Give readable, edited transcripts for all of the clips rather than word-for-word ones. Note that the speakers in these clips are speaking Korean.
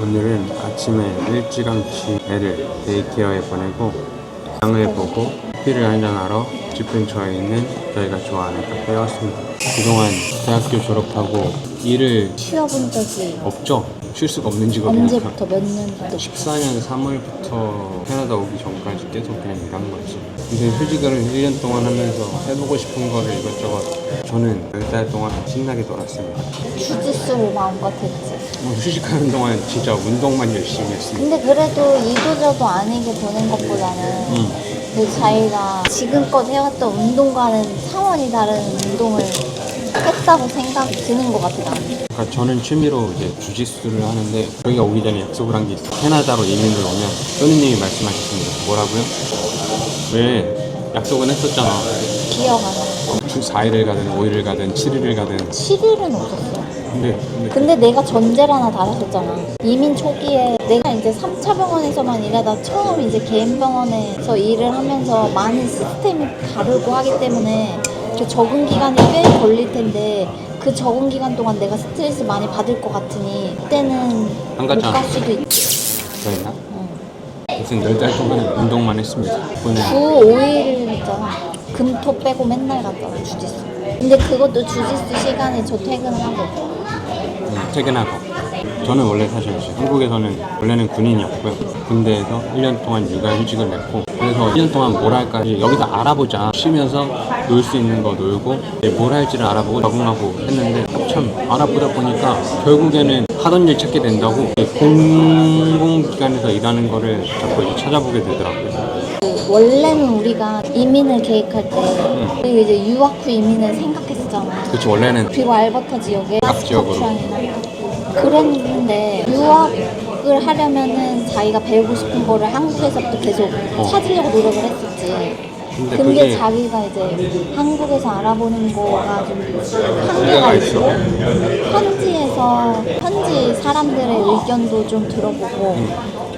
오늘은 아침에 일찌감치 애를 데이케어에 보내고 장을 보고 커피를 한잔하러 집 근처에 있는 저희가 좋아하는 카페에 왔습니다. 그동안 대학교 졸업하고 일을 쉬어본 적이 없죠? 쉴 수가 없는 직업이니까. 언제부터 몇 년부터? 14년 3월부터 캐나다 오기 전까지 계속 그냥 일한 거지. 근데 휴직을 1년 동안 하면서 해보고 싶은 거를 이것저것 저는 10달 동안 신나게 놀았습니다. 주짓수로 마음같았지. 휴직하는 동안 진짜 운동만 열심히 했습니다. 근데 그래도 이도저도 아니게 보낸 것보다는 그 자기가 지금껏 해왔던 운동과는 차원이 다른 운동을 했다고 생각이 드는 것 같아. 그러니까 저는 취미로 이제 주짓수를 하는데 여기가 오기 전에 약속을 한 게 있어. 캐나다로 이민을 오면 소니님이 말씀하셨습니다. 뭐라고요? 왜 약속은 했었잖아. 기억 안 나. 4일을 가든 5일을 가든 7일을 가든 7일은 없었어. 근데 내가 전제를 하나 달았었잖아. 이민 초기에 내가 이제 3차 병원에서만 일하다 처음 이제 개인 병원에서 일을 하면서 많은 시스템이 다르고 하기 때문에 그 적응 기간이 꽤 걸릴 텐데 그 적응 기간 동안 내가 스트레스 많이 받을 것 같으니 그때는 안 못 갔잖아. 갈 수도 있. 그랬나? 무슨 10달 동안 운동만 했습니다. 오늘 9, 5일 했잖아. 금토 빼고 맨날 갔잖아 주짓수. 근데 그것도 주짓수 시간에 저 퇴근하고. 퇴근하고 저는 원래 사실 한국에서는 원래는 군인이었고요. 군대에서 1년 동안 육아휴직을 냈고 그래서 1년 동안 뭘 할까 여기서 알아보자 쉬면서 놀 수 있는 거 놀고 뭘 할지를 알아보고 적응하고 했는데 참 알아보다 보니까 결국에는 하던 일 찾게 된다고 공공기관에서 일하는 거를 자꾸 이제 찾아보게 되더라고요. 원래는 우리가 이민을 계획할 때 그리고 이제 유학 후 이민을 생각했었잖아. 그렇지 원래는 그리고 알버타 지역에 각 지역으로. 그랬는데 유학을 하려면은 자기가 배우고 싶은 거를 한국에서부터 계속 찾으려고 노력을 했었지. 근데 그게 자기가 이제 한국에서 알아보는 거가 좀 한계가 한계가 있고 있어. 현지 사람들의 의견도 좀 들어보고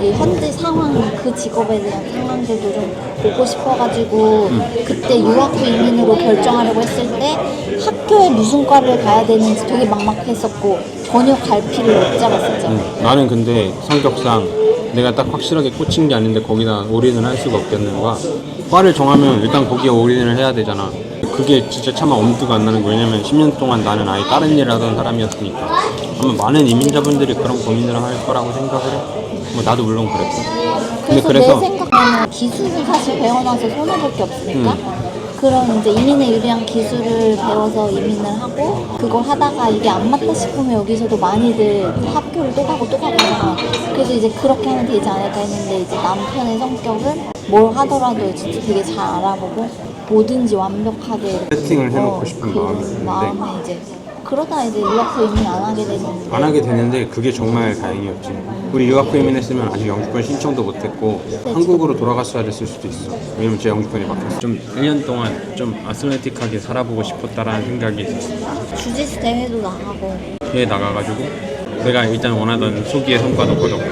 이 현지 상황, 그 직업에 대한 상황들도 좀 보고 싶어가지고 그때 유학 후 이민으로 결정하려고 했을 때 학교에 무슨 과를 가야 되는지 되게 막막했었고 전혀 갈피를 못 잡았었잖아. 나는 근데 성격상 내가 딱 확실하게 꽂힌 게 아닌데 거기다 올인을 할 수가 없겠는 거야. 과를 정하면 일단 거기에 올인을 해야 되잖아. 그게 진짜 참 엄두가 안 나는 거. 왜냐면 10년 동안 나는 아예 다른 일을 하던 사람이었으니까 아마 많은 이민자분들이 그런 고민을 할 거라고 생각을 해. 뭐 나도 물론 그랬고. 그래서 내 생각에는 기술은 사실 배워놔서 손해볼 게 없으니까 그런 이제 이민에 유리한 기술을 배워서 이민을 하고 그걸 하다가 이게 안 맞다 싶으면 여기서도 많이들 학교를 또 가고 하잖아. 그래서 이제 그렇게 하면 되지 않을까 했는데 이제 남편의 성격은 뭘 하더라도 진짜 되게 잘 알아보고 뭐든지 완벽하게 세팅을 해놓고 싶은 그 마음이 있는데 마음에 이제 그러다 이제 유학 후 이민 안 하게 되는데 안 하게 되는데 그게 정말 다행이었지. 우리 유학 후 이민했으면 아직 영주권 신청도 못했고 한국으로 돌아갔어야 됐을 수도 있어. 왜냐면 제 영주권이 막혔어. 좀 1년 동안 좀 아슬레틱하게 살아보고 싶었다라는 생각이 있었어. 주짓수 대회도 나가고 해외 나가가지고 내가 일단 원하던 소기의 성과도 거뒀고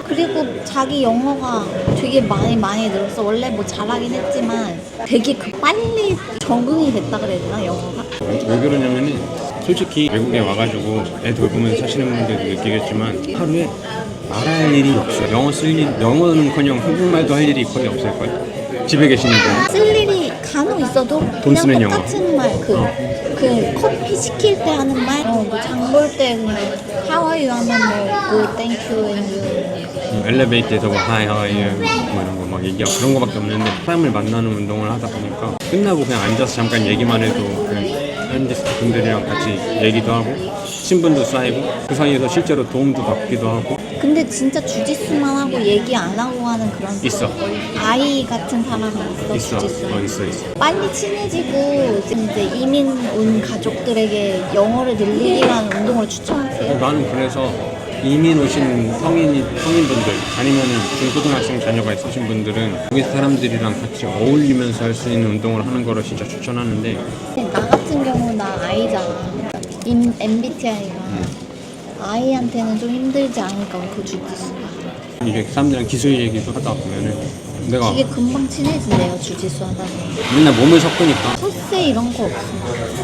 그리고 자기 영어가 되게 많이 늘었어. 원래 뭐 잘하긴 했지만 되게 빨리 적응이 됐다 그래야 되나 영어가? 왜 그러냐면은 솔직히 외국에 와가지고 애 돌보면서 사시는 분들도 느끼겠지만 하루에 말할 할 일이 없어요. 영어 쓸 일, 영어는커녕 한국말도 할 일이 거의 없을걸? 집에 계시는 분 쓸 일이 간혹 있어도 돈 쓰는 그냥 영어. 똑같은 말 그 커피 시킬 때 하는 말, 뭐장 볼 때 그냥 How are you 하면 뭐 Thank you and you 엘리베이터에서 뭐 Hi, how are you? 뭐 이런 거 막 얘기하고 그런 거밖에 없는데 사람을 만나는 운동을 하다 보니까 끝나고 그냥 앉아서 잠깐 얘기만 해도 그냥 현지 분들이랑 같이 얘기도 하고 친분도 쌓이고 그 사이에서 실제로 도움도 받기도 하고 근데 진짜 주짓수만 하고 얘기 안 하고 하는 그런 있어. 아이 같은 사람이 있어. 주짓수 있어. 빨리 친해지고 이제 이민 온 가족들에게 영어를 늘리라는 운동을 추천하세요. 나는 그래서 이민 오신 성인분들 아니면은 중고등학생 자녀가 있으신 분들은 여기 사람들이랑 같이 어울리면서 할 수 있는 운동을 하는 거를 진짜 추천하는데 나 같은 경우 나 아이잖아. MBTI가 아이한테는 좀 힘들지 않을까 그 주짓수가. 이게 사람들이랑 기술 얘기도 하다 보면은 내가 되게 금방 친해진대요, 주짓수 하다 보면. 맨날 몸을 섞으니까. 텃세 이런 거 없어.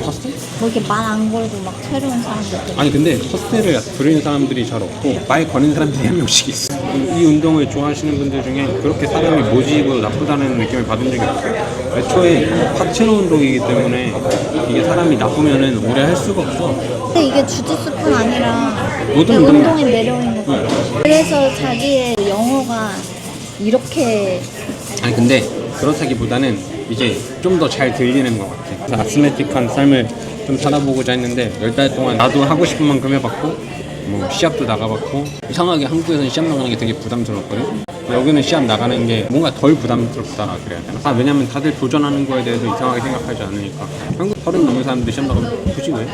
텃세? 뭐 이렇게 말 안 걸고 막 새로운 사람들. 아니 근데 텃세를 부리는 사람들이 잘 없고 말 거는 사람들이 한 명씩 있어. 이 운동을 좋아하시는 분들 중에 그렇게 사람이 모지고 나쁘다는 느낌을 받은 적이 없어요. 애초에 하체로 운동이기 때문에 이게 사람이 나쁘면은 오래 할 수가 없어. 근데 이게 주짓수뿐 아니라 모든 그 운동이- 운동의 매력인 것 같아. 그래서 자기의 영어가 이렇게 아니 근데 그렇다기보다는 이제 좀 더 잘 들리는 것 같아. 그래서 아스메틱한 삶을 좀 살아보고자 했는데 10달 동안 나도 하고 싶은 만큼 해봤고 뭐 시합도 나가봤고 이상하게 한국에서는 시합 나가는 게 되게 부담스럽거든. 여기는 시합 나가는 게 뭔가 덜 부담스럽다 그래야 되나? 왜냐면 다들 도전하는 거에 대해서 이상하게 생각하지 않으니까. 한국 30 넘은 사람들이 시합 나가면 굳이 왜?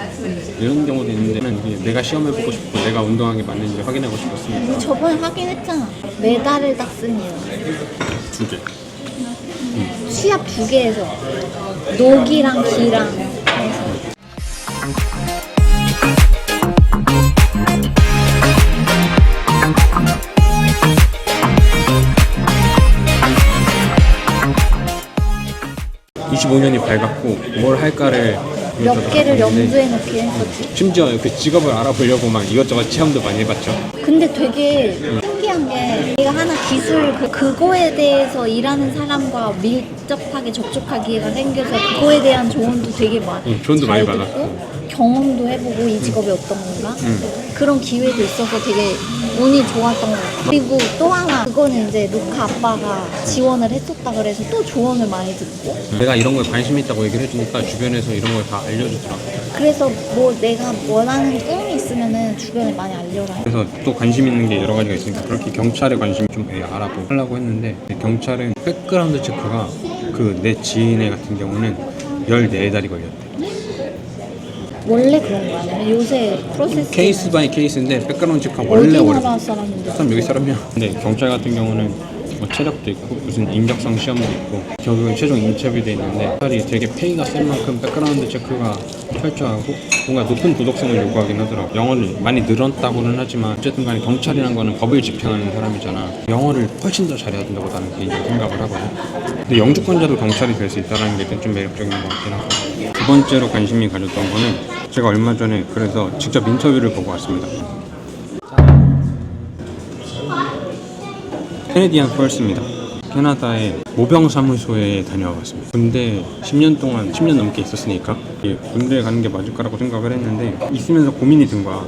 이런 경우도 있는데 이게 내가 시험해보고 싶고 내가 운동한 게 맞는지 확인하고 싶었으니까. 저번에 하긴 했잖아. 메달을 땄습니다. 2개. 시합 2개에서 녹이랑 기랑 해서. 음. 25년이 밝았고 뭘 할까를 몇 개를 봤는데 염두에 놓게 했었지. 심지어 그 직업을 알아보려고 막 이것저것 체험도 많이 해봤죠. 근데 되게 신기한 게 내가 하나 기술 그거에 대해서 일하는 사람과 밀접하게 접촉할 기회가 생겨서 그거에 대한 조언도 되게 많이 조언도 잘 많이 듣고 경험도 해보고 이 직업이 어떤 건가 그런 기회도 있어서 되게 운이 좋았던 것 같아요. 그리고 또 하나 그거는 이제 루카 아빠가 지원을 했었다 그래서 또 조언을 많이 듣고 내가 이런 거에 관심 있다고 얘기를 해주니까 주변에서 이런 걸 다 알려주더라고. 그래서 뭐 내가 원하는 꿈이 있으면은 주변에 많이 알려라. 그래서 또 관심 있는 게 여러 가지가 있으니까 그렇게 경찰에 관심 좀 알아보고 하려고 했는데 경찰은 백그라운드 체크가 그 내 지인애 같은 경우는 14달이 걸렸대. 원래 그런 거 아니면 요새 프로세스 케이스 바이 케이스인데 백그라운드 체크가 원래 어디 오래 나라 사람인데? 사람 여기 사람이야. 근데 경찰 같은 경우는 뭐 체력도 있고 무슨 인적성 시험도 있고 결국은 최종 인터뷰도 있는데 경찰이 되게 페이가 센 만큼 백그라운드 체크가 철저하고 뭔가 높은 도덕성을 요구하긴 하더라고. 영어를 많이 늘었다고는 하지만 어쨌든 간에 경찰이란 거는 법을 집행하는 사람이잖아. 영어를 훨씬 더 잘해야 된다고 나는 개인적으로 생각을 하거든. 근데 영주권자도 경찰이 될 수 있다는 게 좀 매력적인 것 같긴 하고. 두 번째로 관심이 가졌던 거는 제가 얼마 전에 그래서 직접 인터뷰를 보고 왔습니다. 캐네디안 펄스입니다. 캐나다의 모병사무소에 다녀와봤습니다. 군대 10년 넘게 있었으니까 군대에 가는 게 맞을 거라고 생각을 했는데 있으면서 고민이 든 거야.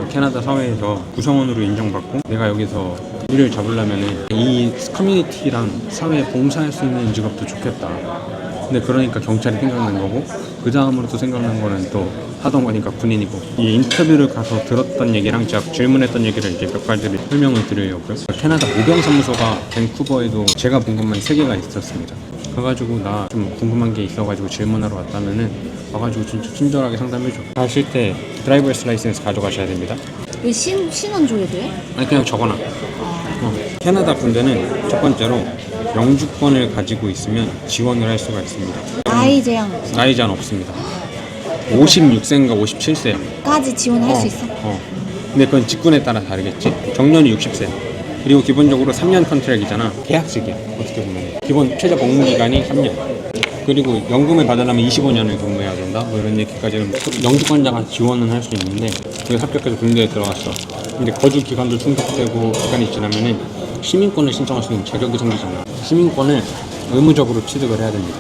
캐나다 사회에서 구성원으로 인정받고 내가 여기서 일을 잡으려면 이 커뮤니티랑 사회에 봉사할 수 있는 직업도 좋겠다. 근데 그러니까 경찰이 생각난 거고 그 다음으로 또 생각난 거는 또 하던 거니까 군인이고 이 인터뷰를 가서 들었던 얘기랑 제가 질문했던 얘기를 이제 몇 가지를 설명을 드리려고요. 캐나다 모병사무소가 밴쿠버에도 제가 본 것만 3개가 있었습니다. 가가지고 나 좀 궁금한 게 있어가지고 질문하러 왔다면은 와가지고 진짜 친절하게 상담해줘. 가실 때 드라이버스 라이센스 가져가셔야 됩니다. 왜 신원 줘야 돼? 아니 그냥 적어놔. 캐나다 군대는 첫 번째로 영주권을 가지고 있으면 지원을 할 수가 있습니다. 나이 제한 없어. 나이 제한 없습니다. 56세인가 57세 까지 지원할 수 있어? 근데 그건 직군에 따라 다르겠지. 정년이 60세. 그리고 기본적으로 3년 컨트랙이잖아. 계약직이야 어떻게 보면. 기본 최저 복무 기간이 3년. 그리고 연금을 받으려면 25년을 근무해야 된다 뭐 이런 얘기까지는 영주권자가 지원은 할 수 있는데 그게 합격해서 군대에 들어갔어. 근데 거주 기간도 충족되고 기간이 지나면은 시민권을 신청할 수 있는 자격이 생기잖아. 시민권을 의무적으로 취득을 해야 됩니다.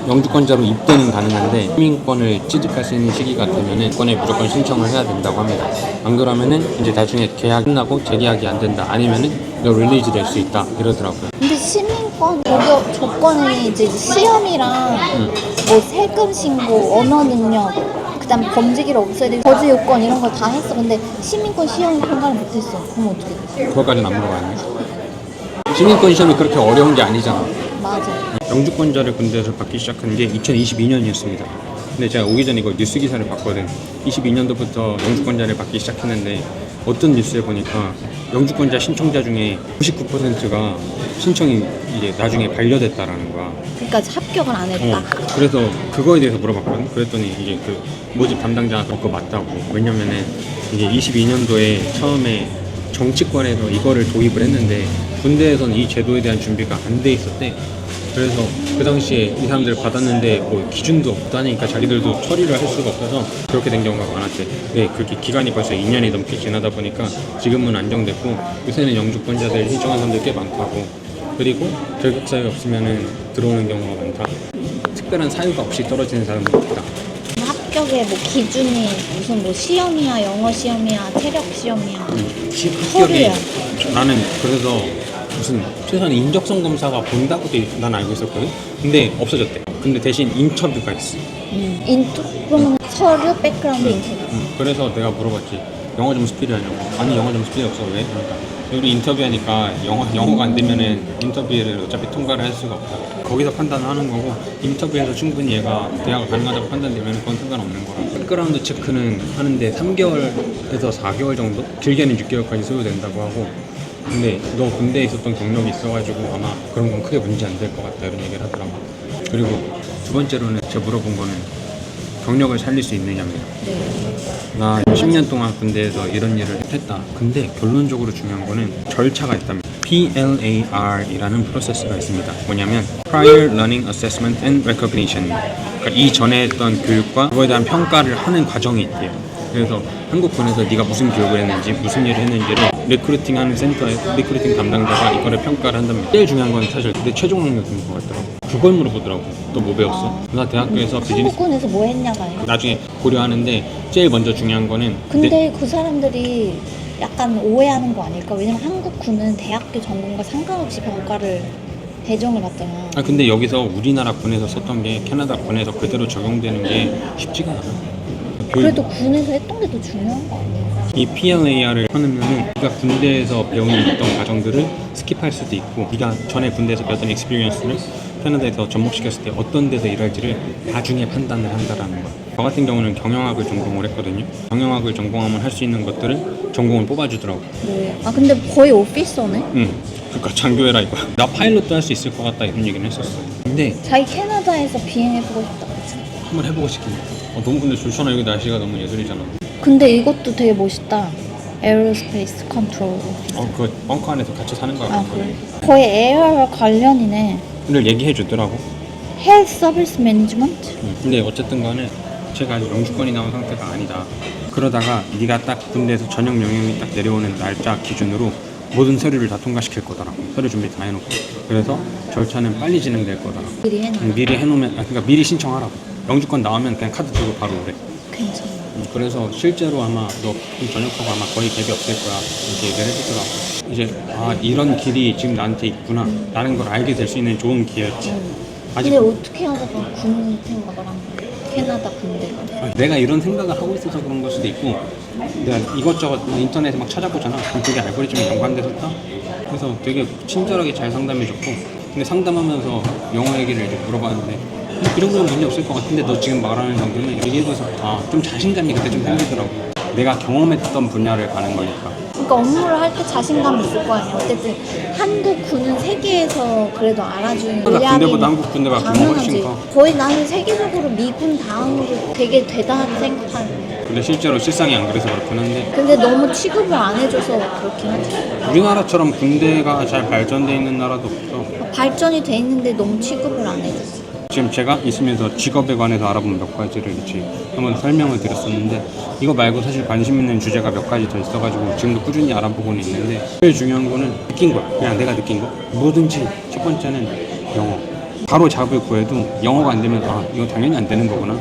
영주권자로 입대는 가능한데 시민권을 취득할 수 있는 시기가 되면은 권에 무조건 신청을 해야 된다고 합니다. 안 그러면은 이제 나중에 계약 끝나고 재계약이 안 된다 아니면은 너 릴리즈 될 수 있다 이러더라고요. 근데 시민권 자격 조건이 이제 시험이랑 뭐 세금 신고, 언어 능력, 그다음 범죄 기록 없어야 되고 거주 요건 이런 거 다 했어. 근데 시민권 시험 통과를 못했어. 그럼 어떻게 돼? 그거까지는 안 물어봤네. 시민권 시험이 그렇게 어려운 게 아니잖아. 맞아. 영주권자를 군대에서 받기 시작한 게 2022년이었습니다. 근데 제가 오기 전에 이거 뉴스 기사를 봤거든. 22년도부터 영주권자를 받기 시작했는데 어떤 뉴스에 보니까 영주권자 신청자 중에 99%가 신청이 이제 나중에 반려됐다라는 거야. 그러니까 합격을 안 했다. 그래서 그거에 대해서 물어봤거든. 그랬더니 이제 그 모집 담당자가 그거 맞다고. 왜냐면은 이제 22년도에 처음에 정치권에서 이거를 도입을 했는데 군대에서는 이 제도에 대한 준비가 안 돼 있었대. 그래서 그 당시에 이 사람들 받았는데 뭐 기준도 없다니까 자기들도 처리를 할 수가 없어서 그렇게 된 경우가 많았대. 네, 그렇게 기간이 벌써 2년이 넘게 지나다 보니까 지금은 안정됐고 요새는 영주권자들 신청한 사람들 꽤 많다고. 그리고 결격 사유 없으면은 들어오는 경우가 많다. 특별한 사유가 없이 떨어지는 사람도 있다. 합격의 뭐 기준이 무슨 뭐 시험이야, 영어 시험이야, 체력 시험이야. 합격이 나는 그래서 무슨 최소한 인적성 검사가 본다고도 난 알고 있었거든. 근데 없어졌대. 근데 대신 인터뷰가 있어. 그러면 서류, 백그라운드 인터뷰. 그래서 내가 물어봤지. 영어 점수 필요하냐고. 아니 영어 점수 필요 없어. 왜? 그러니까 우리 인터뷰하니까 영어가 안 되면은 인터뷰를 어차피 통과를 할 수가 없다. 거기서 판단을 하는 거고 인터뷰에서 충분히 얘가 대화가 가능하다고 판단되면 그건 상관없는 거라. 백그라운드 체크는 하는데 3개월에서 4개월 정도? 길게는 6개월까지 소요된다고 하고. 근데 너 군대에 있었던 경력이 있어가지고 아마 그런 건 크게 문제 안 될 것 같다 이런 얘기를 하더라고. 그리고 두 번째로는 제가 물어본 거는 경력을 살릴 수 있느냐입니다. 나 10년 동안 군대에서 이런 일을 했다. 근데 결론적으로 중요한 거는 절차가 있답니다. PLAR이라는 프로세스가 있습니다. 뭐냐면 Prior Learning Assessment and Recognition. 그러니까 이전에 했던 교육과 그거에 대한 평가를 하는 과정이 있대요. 그래서 한국군에서 네가 무슨 교육을 했는지 무슨 일을 했는지를 리크루팅하는 센터의 리크루팅 담당자가 이거를 평가를 한답니다. 제일 중요한 건 사실 내 최종 능력인 것 같더라고. 그걸 물어보더라고. 또 뭐 배웠어? 나 대학교에서 비즈니스 한국군에서 뭐 했냐가 아니라 나중에 고려하는데 제일 먼저 중요한 거는 근데 그 사람들이 약간 오해하는 거 아닐까? 왜냐면 한국군은 대학교 전공과 상관없이 평가를 배정을 받잖아. 근데 여기서 우리나라 군에서 썼던 게 캐나다 군에서 그대로 적용되는 게 쉽지가 않아. 그래도 군에서 했던 게 더 중요한 거 아니야? 이 PLAR을 하면은 네가 군대에서 배우는 어떤 과정들을 스킵할 수도 있고 네가 전에 군대에서 배웠던 익스피리언스를 캐나다에서 접목시켰을 때 어떤 데서 일할지를 나중에 판단을 한다라는 거. 저 같은 경우는 경영학을 전공을 했거든요. 경영학을 전공하면 할 수 있는 것들을 전공을 뽑아주더라고. 네. 근데 거의 오피서네? 응. 그러니까 장교해라 이거야. 나 파일럿도 할 수 있을 것 같다 이런 얘기는 했었어. 근데 자기 캐나다에서 비행해보고 싶다 그치? 한번 해보고 싶긴 해. 너무 근데 좋잖아. 여기 날씨가 너무 예술이잖아. 근데 이것도 되게 멋있다. 에어로스페이스 컨트롤. 그 벙커 안에서 같이 사는 거야. 그래? 거의 에어와 관련이네. 를 얘기해 주더라고. 헬스 서비스 매니지먼트? 근데 어쨌든 간에 제가 아직 영주권이 나온 상태가 아니다. 그러다가 네가 딱 군대에서 전역 명령이 딱 내려오는 날짜 기준으로 모든 서류를 다 통과시킬 거더라고. 서류 준비 다 해놓고. 그래서 절차는 빨리 진행될 거더라고. 미리 해놔. 미리 해놓으면 그러니까 미리 신청하라고. 영주권 나오면 그냥 카드 들고 바로 오래. 괜찮아. 그래서 실제로 아마 너 전역하고 아마 거의 갭이 없을 거야 이렇게 얘기를 해주더라고. 이제 이런 길이 지금 나한테 있구나 라는 걸 알게 될 수 있는 좋은 기회였지. 아직 근데 어떻게 하다가 군 생각을 한 거야? 캐나다 군대가. 내가 이런 생각을 하고 있어서 그런 걸 수도 있고 내가 이것저것 인터넷에 막 찾아보잖아. 그럼 그게 알고리즘에 연관돼서 떠. 그래서 되게 친절하게 잘 상담해줬고 근데 상담하면서 영어 얘기를 이제 물어봤는데 그 정도는 문제 없을 것 같은데 너 지금 말하는 정도는 얘기해줘서 좀 자신감이 그때 좀 생기더라고. 내가 경험했던 분야를 가는 거니까. 그러니까 업무를 할 때 자신감이 있을 거 아니야. 어쨌든 한국 군은 세계에서 그래도 알아주는 그러니까 군대보다 한국 군대가 규모가 훨씬 커. 거의 나는 세계적으로 미군 다음으로 되게 대단하게 생각하는. 근데 실제로 실상이 안 그래서 그렇긴 한데 근데 너무 취급을 안 해줘서 그렇긴 하지. 우리나라처럼 군대가 잘 발전돼 있는 나라도 없어. 발전이 돼 있는데 너무 취급을 안 해줬어. 지금 제가 있으면서 직업에 관해서 알아본 몇 가지를 이제 한번 설명을 드렸었는데 이거 말고 사실 관심 있는 주제가 몇 가지 더 있어가지고 지금도 꾸준히 알아보고는 있는데 제일 중요한 거는 느낀 거야. 그냥 내가 느낀 거. 뭐든지 첫 번째는 영어. 바로 잡을 구해도 영어가 안 되면 이거 당연히 안 되는 거구나.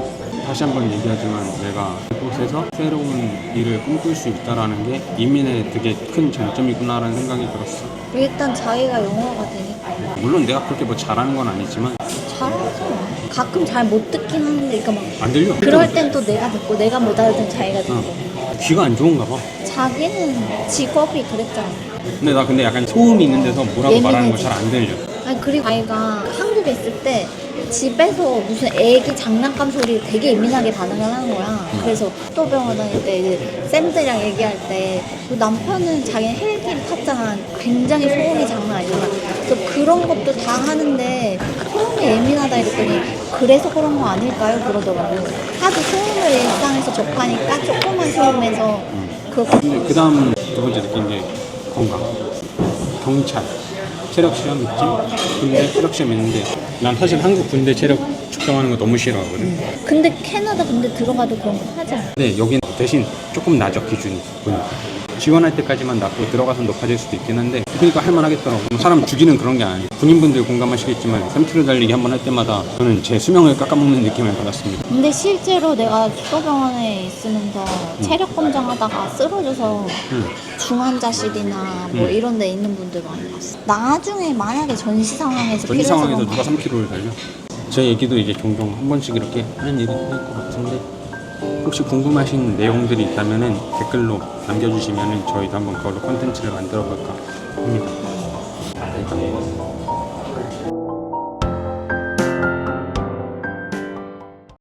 다시 한번 얘기하지만 내가 그곳에서 새로운 일을 꿈꿀 수 있다라는 게 이민의 되게 큰 장점이구나라는 생각이 들었어. 일단 자기가 영어가 되니까. 물론 내가 그렇게 뭐 잘하는 건 아니지만 잘하잖아. 가끔 잘 못 듣긴 하는데 그러니까 막 안 들려. 그럴 땐 또 내가 듣고 내가 못 알아듣는 자기가 듣고. 귀가 안 좋은가 봐. 자기는 직업이 그랬잖아. 근데 약간 소음이 있는 데서 뭐라고 말하는 거 잘 안 들려. 아니 그리고 아이가 한국에 있을 때 집에서 무슨 애기 장난감 소리 되게 예민하게 반응을 하는 거야. 그래서 속도병원 다닐 때 이제 쌤들이랑 얘기할 때 그 남편은 자기는 헬기를 탔잖아. 굉장히 소음이 장난 아니잖아. 그래서 그런 것도 다 하는데 소음이 예민하다 이랬더니 그래서 그런 거 아닐까요? 그러더라고. 하도 소음을 일상에서 접하니까 조그만 소음에서 그렇게. 근데 그 다음 두 번째 느낀 게 건강, 경찰, 체력 시험 있지? 군대 체력 시험 있는데 난 사실 한국 군대 체력 측정하는 거 너무 싫어하거든. 근데 캐나다 근데 들어가도 그런 거 하지 않아? 근데 여긴 대신 조금 낮아 기준이. 보니까. 지원할 때까지만 낮고 들어가서 높아질 수도 있긴 한데 그러니까 할만하겠더라고. 사람 죽이는 그런 게 아니에요. 군인분들 공감하시겠지만 3km 달리기 한 번 할 때마다 저는 제 수명을 깎아먹는 느낌을 받았습니다. 근데 실제로 내가 수도병원에 있으면서 체력 검정하다가 쓰러져서 중환자실이나 뭐 이런 데 있는 분들 많이 봤어. 나중에 만약에 전시 상황에서 전시 필요해서 상황에서 그런 누가 거 3km를 달려? 제 얘기도 이제 종종 한 번씩 이렇게 하는 일이 있을 것 같은데 혹시 궁금하신 내용들이 있다면 댓글로 남겨주시면 저희도 한번 그걸로 콘텐츠를 만들어 볼까 합니다. 일단